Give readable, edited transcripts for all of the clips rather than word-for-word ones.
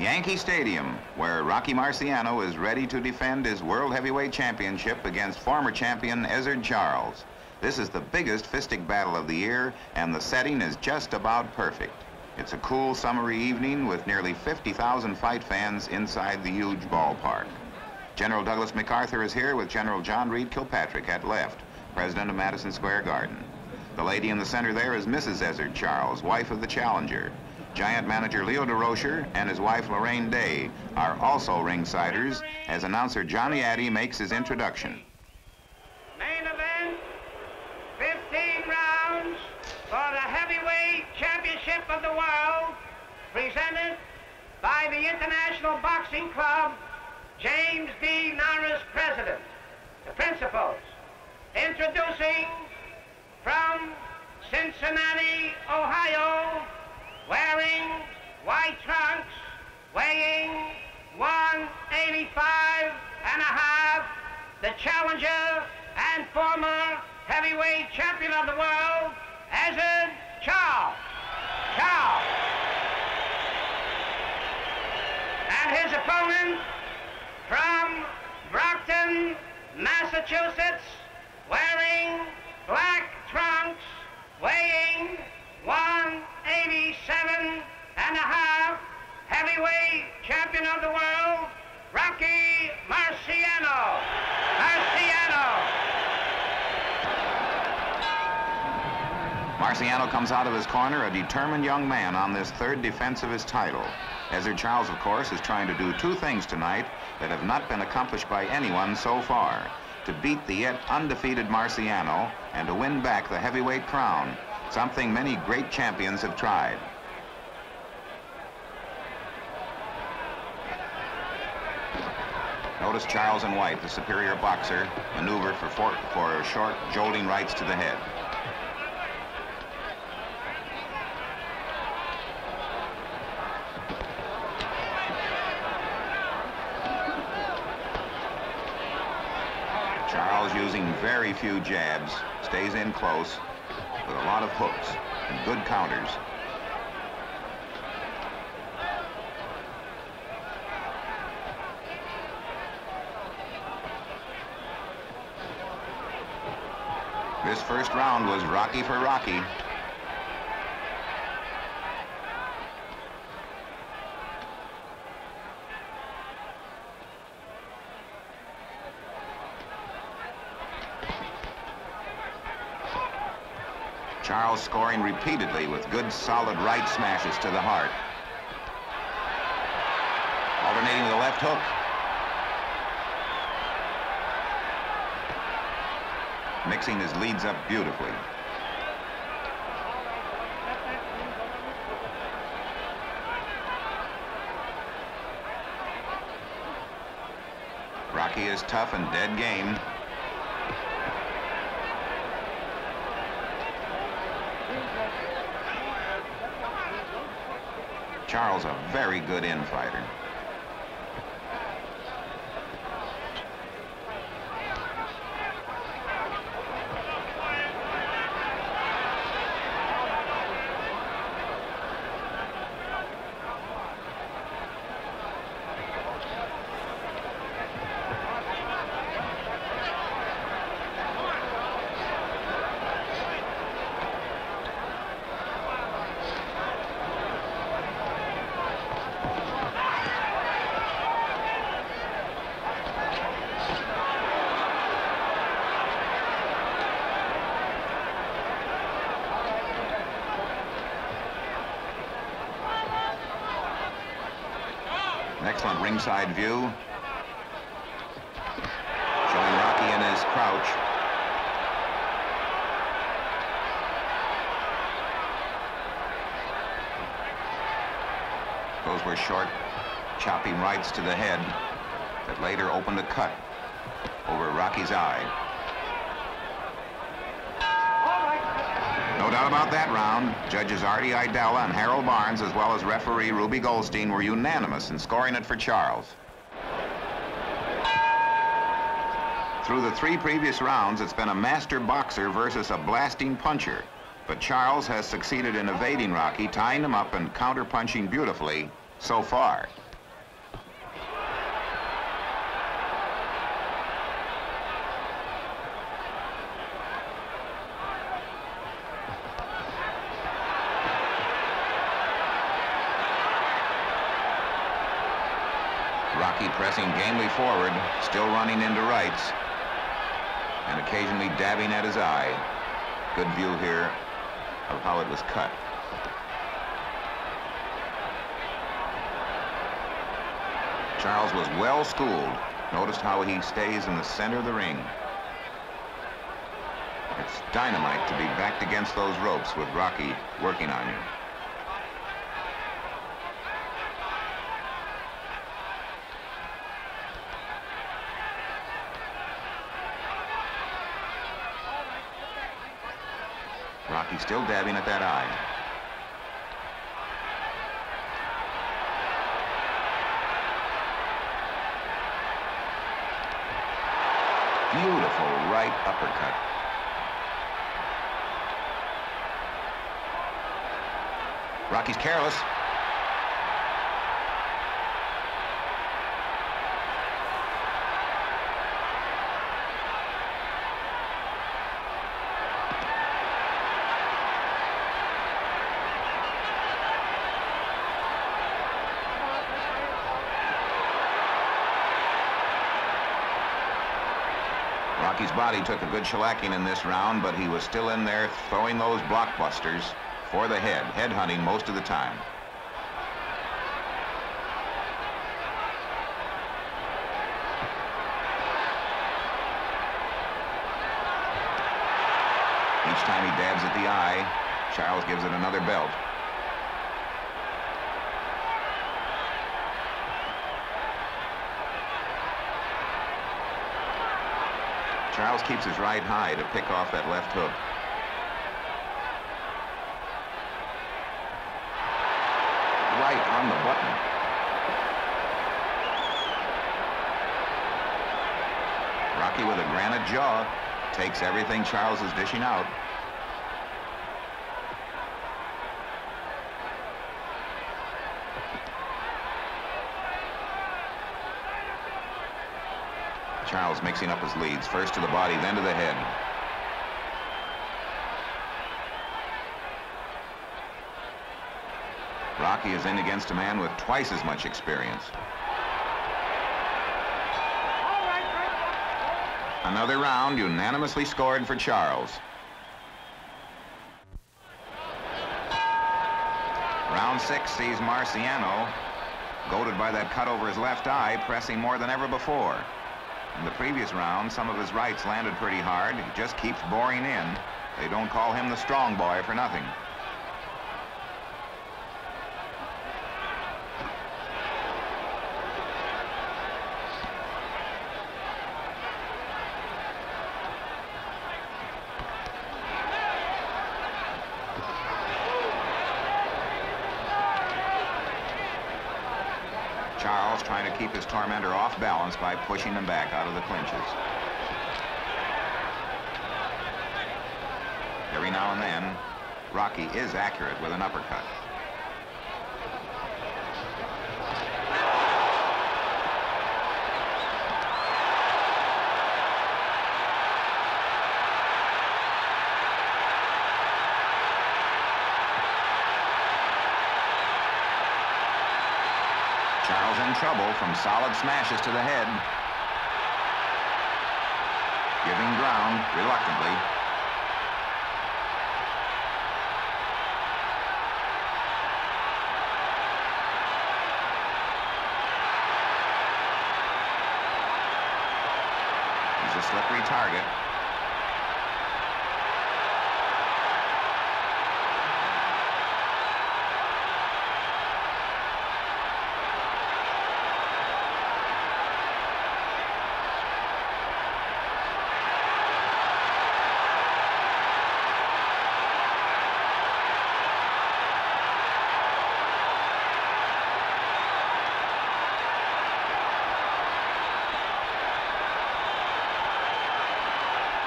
Yankee Stadium, where Rocky Marciano is ready to defend his World Heavyweight Championship against former champion Ezzard Charles. This is the biggest fistic battle of the year, and the setting is just about perfect. It's a cool summery evening with nearly 50,000 fight fans inside the huge ballpark. General Douglas MacArthur is here with General John Reed Kilpatrick at left, president of Madison Square Garden. The lady in the center there is Mrs. Ezzard Charles, wife of the challenger. Giant manager Leo DeRocher and his wife Lorraine Day are also ringsiders as announcer Johnny Addy makes his introduction. Main event, 15 rounds for the heavyweight championship of the world, presented by the International Boxing Club, James D. Norris, President. The principals, introducing from Cincinnati, Ohio, wearing white trunks, weighing 185.5, the challenger and former heavyweight champion of the world, Ezzard Charles. And his opponent from Brockton, Massachusetts, wearing black trunks, weighing 187.5, heavyweight champion of the world, Rocky Marciano. Marciano comes out of his corner a determined young man on this third defense of his title. Ezzard Charles, of course, is trying to do two things tonight that have not been accomplished by anyone so far: to beat the yet undefeated Marciano and to win back the heavyweight crown, something many great champions have tried. Notice Charles in white, the superior boxer, maneuver for short, jolting rights to the head. Charles, using very few jabs, stays in close with a lot of hooks and good counters. This first round was Rocky for Rocky. Charles scoring repeatedly with good, solid right smashes to the heart. Alternating with the left hook. Mixing his leads up beautifully. Rocky is tough and dead game. Charles, a very good infighter. Excellent ringside view, showing Rocky in his crouch. Those were short, chopping rights to the head that later opened a cut over Rocky's eye. No doubt about that round. Judges Artie Idella and Harold Barnes, as well as referee Ruby Goldstein, were unanimous in scoring it for Charles. Through the three previous rounds, it's been a master boxer versus a blasting puncher. But Charles has succeeded in evading Rocky, tying him up and counter-punching beautifully so far. Rocky pressing gamely forward, still running into rights, and occasionally dabbing at his eye. Good view here of how it was cut. Charles was well schooled. Noticed how he stays in the center of the ring. It's dynamite to be backed against those ropes with Rocky working on you. Rocky still dabbing at that eye. Beautiful right uppercut. Rocky's careless. Rocky's body took a good shellacking in this round, but he was still in there throwing those blockbusters for the head hunting most of the time. Each time he dabs at the eye, Charles gives it another belt. Charles keeps his right high to pick off that left hook. Right on the button. Rocky with a granite jaw takes everything Charles is dishing out. Charles mixing up his leads, first to the body, then to the head. Rocky is in against a man with twice as much experience. Another round unanimously scored for Charles. Round 6 sees Marciano, goaded by that cut over his left eye, pressing more than ever before. In the previous round, some of his rights landed pretty hard. He just keeps boring in. They don't call him the strong boy for nothing. Charles trying to keep his tormentor off balance by pushing him back out of the clinches. Every now and then, Rocky is accurate with an uppercut. Charles in trouble from solid smashes to the head. Giving ground reluctantly. He's a slippery target.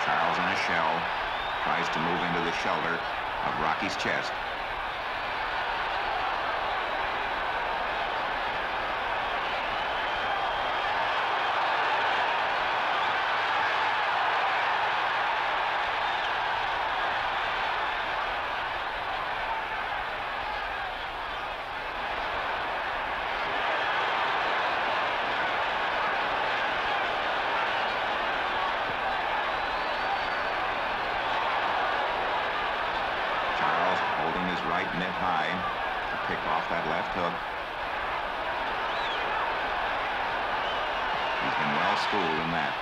Charles in a shell tries to move into the shelter of Rocky's chest. that left hook. He's been well schooled in that.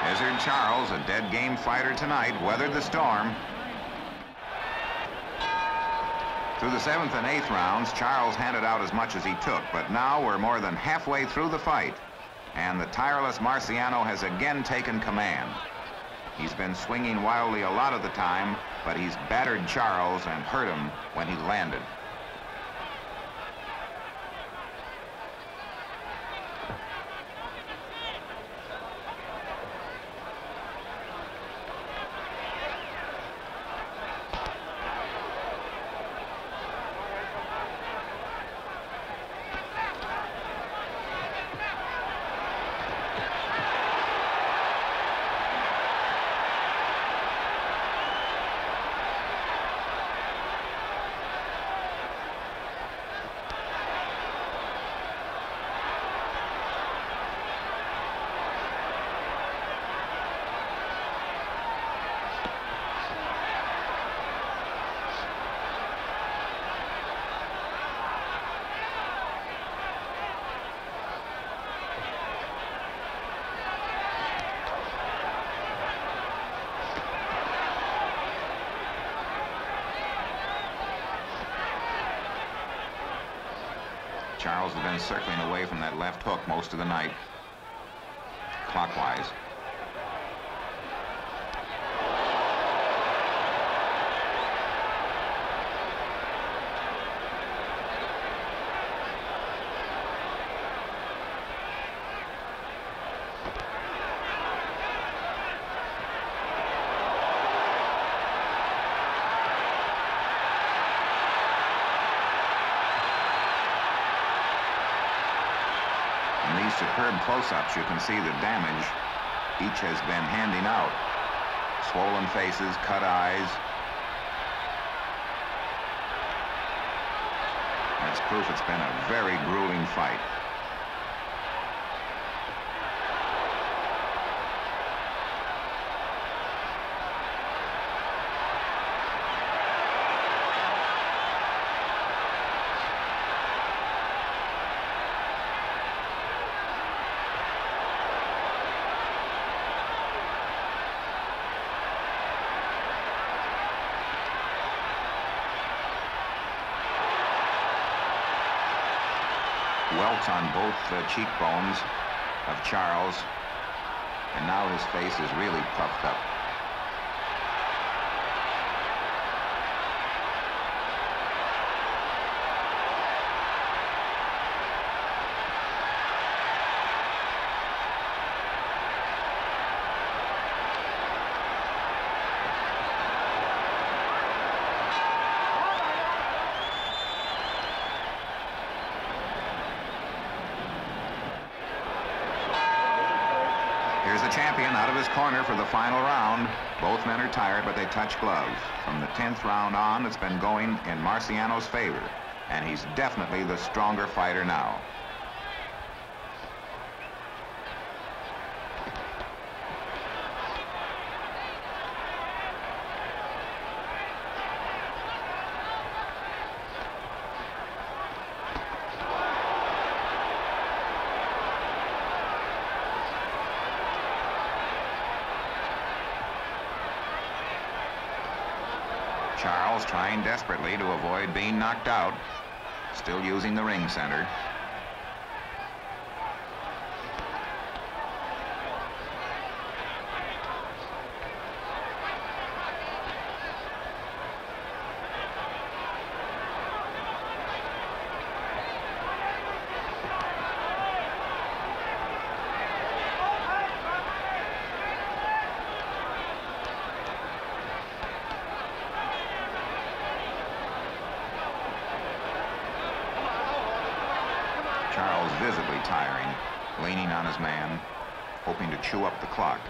Ezzard Charles, a dead game fighter tonight, weathered the storm. Through the 7th and 8th rounds, Charles handed out as much as he took, but now we're more than halfway through the fight, and the tireless Marciano has again taken command. He's been swinging wildly a lot of the time, but he's battered Charles and hurt him when he landed. Charles has been circling away from that left hook most of the night, clockwise. In these superb close-ups, you can see the damage each has been handing out. Swollen faces, cut eyes. That's proof it's been a very grueling fight. Welts on both cheekbones of Charles, and now his face is really puffed up. Here's the champion out of his corner for the final round. Both men are tired, but they touch gloves. From the 10th round on, it's been going in Marciano's favor, and he's definitely the stronger fighter now. Charles trying desperately to avoid being knocked out, still using the ring center. Charles visibly tiring, leaning on his man, hoping to chew up the clock.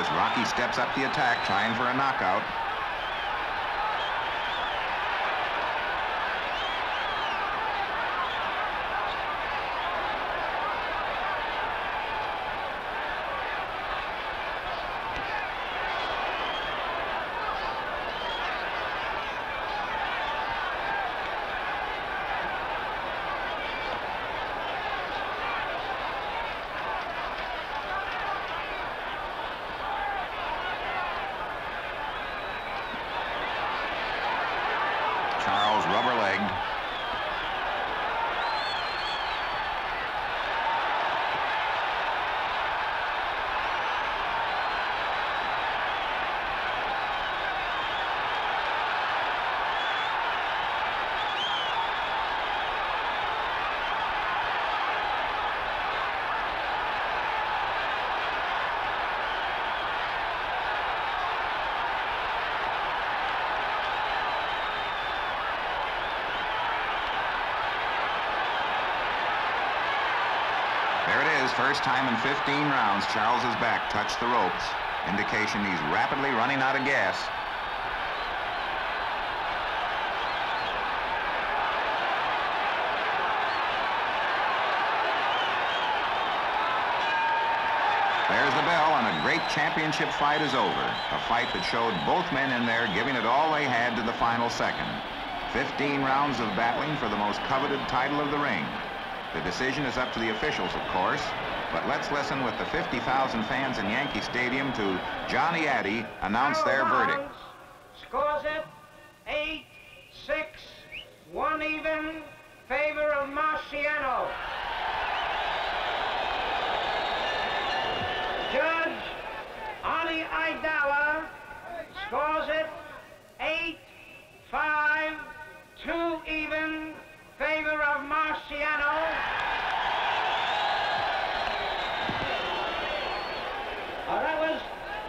as Rocky steps up the attack, trying for a knockout. Charles rubber-legged. There it is, first time in 15 rounds, Charles's back touched the ropes. Indication he's rapidly running out of gas. There's the bell, and a great championship fight is over. A fight that showed both men in there giving it all they had to the final second. 15 rounds of battling for the most coveted title of the ring. The decision is up to the officials, of course, but let's listen with the 50,000 fans in Yankee Stadium to Johnny Addy announce their verdict. Scores it 8-6, 1 even, favor of Marciano. Judge Ani Aidala scores it 8-5, 2 even, favor of Marciano.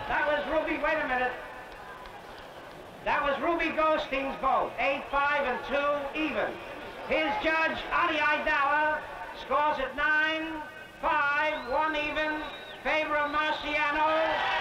That was Ruby, wait a minute. That was Ruby Ghosting's vote, 8-5 and 2 even. His judge, Ani Aidala, scores it 9-5, 1 even, favor of Marciano.